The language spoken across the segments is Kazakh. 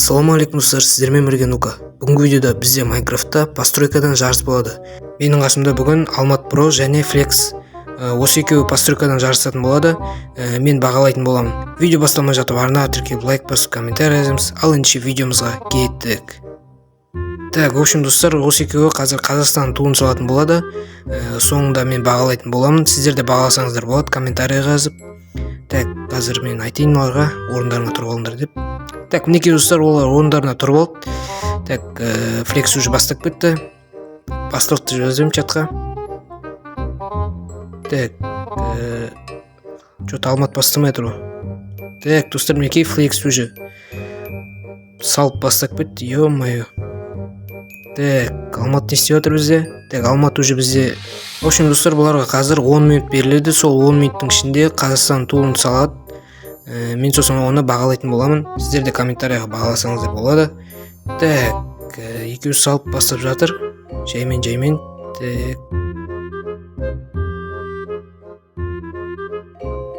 Ассалаумағалейкум достар, сіздермен бірге Нука. Бүгінгі видеода бізде Майнкрафтта постройкадан жарыс болады. Менің қасымда бүгін Алмат Pro және Flex. Осы екеуі постройкадан жарысатын болады. Мен бағалайтын боламын. Видео басталмай жатып арнаға тіркеліп лайк басып комментарий жазыңыз. Ал ендеше видеомызға кеттік. Так, в общем достар, осы екеуі қазір Қазақстан туын салатын болады. Соңында мен бағалайтын боламын. Сіздер де бағаласаңыздар болады, комментарий жазып. Так, қазір мен айтайын оларға орындарына тұрып алыңдар деп. Так, мінекей достар, олар орындарына тұрып алды. Так, Flex уже бастап кетті. Басталды жаздым чатқа. Так, что-то Алмат бастамай тұр. Так, достар, мінекей Flex уже салып бастап кетті. Ё-моё. Так, Алмат не істеп жатыр бізде? Так, Алмат уже бізде. В общем, достар, бұларға қазір 10 минут беріледі. Сол 10 минуттың ішінде Қазақстан туын салады. Мен сосын оны бағалайтын боламын. Сіздер де комментарияға бағаласаңыздар болады. Так, екеуі салып бастап жатыр. Жаймен.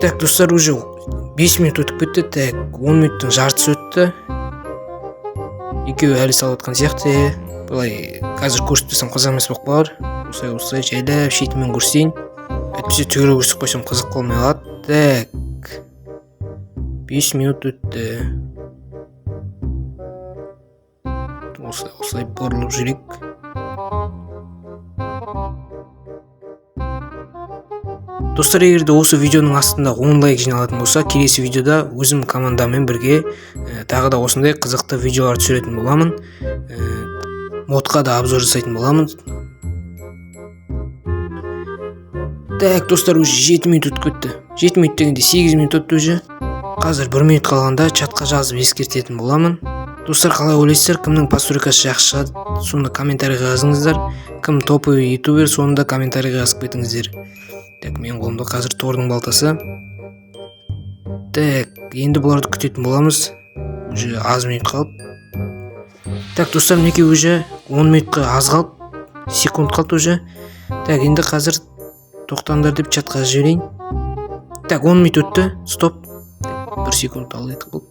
Так, достар, уже 5 минут өтіп кетті. Так, 10 минуттың жартысы өтті. Екеуі әлі салып отқан сияқты. Былай қазір көрсетпесем қызық емес болып қалар. Осылай жайлап шетімен көрсетейін. Әйтпесе түгел көрсетіп қойсам қызық қалмай қалады. Так, 5 минут өтті. Осылай бұрылып жүрек. Достар, егерде осы видеоның астында 10 лайк жиналатын болса, келесі видеода өзім командамен бірге тағы да осындай қызықты видеолар түсіретін боламын. Модқа да обзор жасайтын боламын. Так, достар, уже 7 минут өтіп кетті. 7 минут дегенде 8 минут өтті уже. Қазір 1 минут қалғанда чатқа жазып ескертетін боламын. Достар, қалай ойлайсыздар, кімнің постройкасы жақсы шығады? Сонда комментарийға жазыңыздар. Кім топовый ютубер, сонда комментарийға жазып кетіңіздер. Так, мен қолымда қазір тордың балтасы. Так, енді бұларды күтетін боламыз. Уже аз минут қалып. Так, достар, мінекей уже 10 минутқа аз қалып. Секунд қалды уже. Так, енді қазір тоқтаңдар деп чатқа жіберейін. Так, 10 минут өтті. Стоп. 1 секунд алайық болды.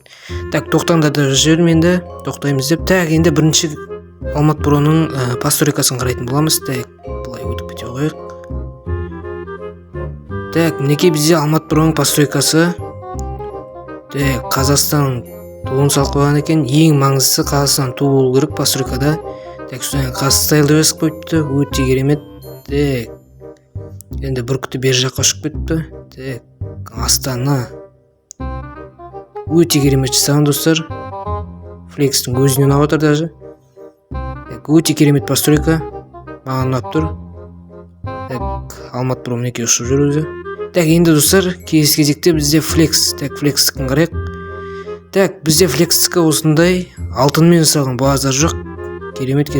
Так, тоқтаңдар да жіберім енді. Тоқтаймыз деп. Так, енді бірінші Алмат Проның постройкасын қарайтын боламыз. Так, бұлай өтіп кете қойық. Так, мінекей бізде Алмат Проның постройкасы. Так, Қазақстан туын салып қойған екен. Ең маңыздысы Қазақстан туы болу керек постройкада. Так, содан Қазстайлды жазып қойыпты. Өте керемет. Так, енді бүркіті бер жаққа ұшып кетті. Так, Астана. Өте керемет жасаған достар. Флекстің өзінен ұнап отыр даже. Так, өте керемет постройка. Маған ұнап тұр. Так, Алмат Про мінекей ұшып жүр өзі. Так, енді достар, келесі кезекте бізде Flex. Так, Flex-тікін қарайық. Так, бізде Flex-тікі осындай алтынмен жасалған боғаздар жоқ. Керемет.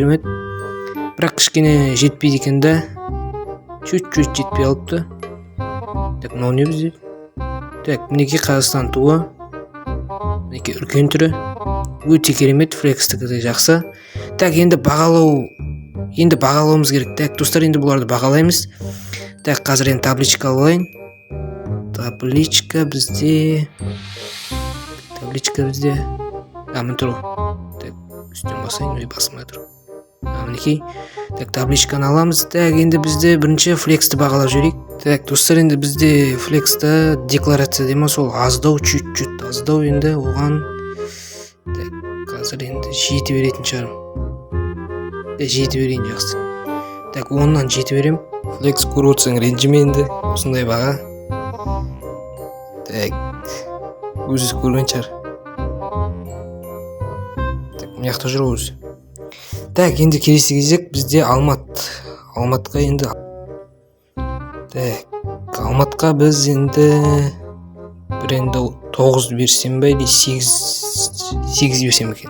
Бірақ кішкене жетпейді екен да. Чуть-чуть жетпей алыпты. Так, мынау не бізде? Так, мінекей Қазақстан туы. Мінекей үлкен түрі. Өте керемет, Flex-тікі де жақсы. Так, енді бағалауымыз керек. Так, достар, енді бұларды бағалаймыз. Так, қазір енді табличка алайын. Табличка бізде. Мін тұру. Так, үстен басайын, басылмай тұр. Мінекей. Так, табличканы аламыз. Так, енді бізде бірінші Flex-ті бағалап жөрейік. Так, достар, енді бізде Flex-та декларация дейма, сол аздау, чуть-чуть аздау енді оған. Так, қазір енді 7 беретін шығарым. 7 берейін жақсы. Так, 10-нан 7 берем. Flex көріп отырсаң ренжіме енді. Осындай баға. Так, өзі көрген шығар. Так, мияқта жүр өзі. Так, енді келесі кезек бізде Алматқа енді. Так, Алматқа біз енді бір енді 9 берсем бе, 8 берсем екен.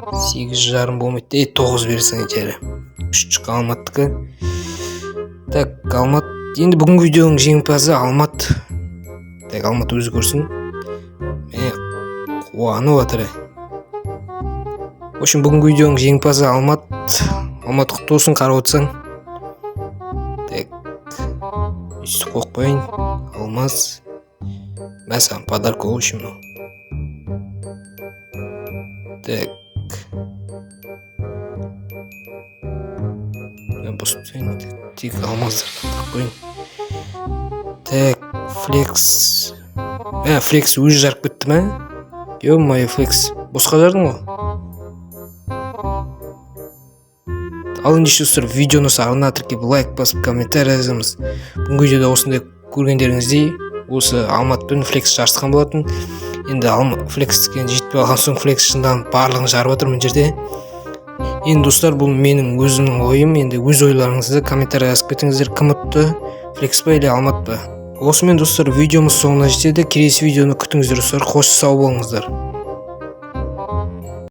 8,5 болмайды. 9 берсең жәрі. 3 Алматтікі. Так, Алмат. Енді бүгінгі видеоның жеңімпазы Алмат. Так, Алмат өзі көрсін. Қуанып отыр. В общем, бүгінгі видеоның жеңімпазы Алмат. Алмат құтты болсын, қарап отырсаң. Так, үсті қойып қойын. Алмаз. Мәсәлән, подарка, в общем. Так. Босып тастайын. Тек алмаздарды қойын. Так, флекс. Флекс өзі жарып кетті ме? Ё-моё, флекс. Босқа жардың ғой. Ал ендеше достар, видеоны сағына тіркеп лайк басып комментарий жазыңыз. Бүгінгі видеода осындай көргендеріңіздей осы Алматпен флекс жарысқан болатын. Енді флекске жетпей қалған соң флекс шындан барлығын жарып отыр мына жерде. Енді достар, бұл менің өзімнің ойым. Енді өз ойларыңызды комментарий жазып кетіңіздер. Кім ұтты, флекс па или Алмат па? Осымен достар, видеомыз соңына жетеді. Келесі видеоны күтіңіздер достар. Қош сау болыңыздар.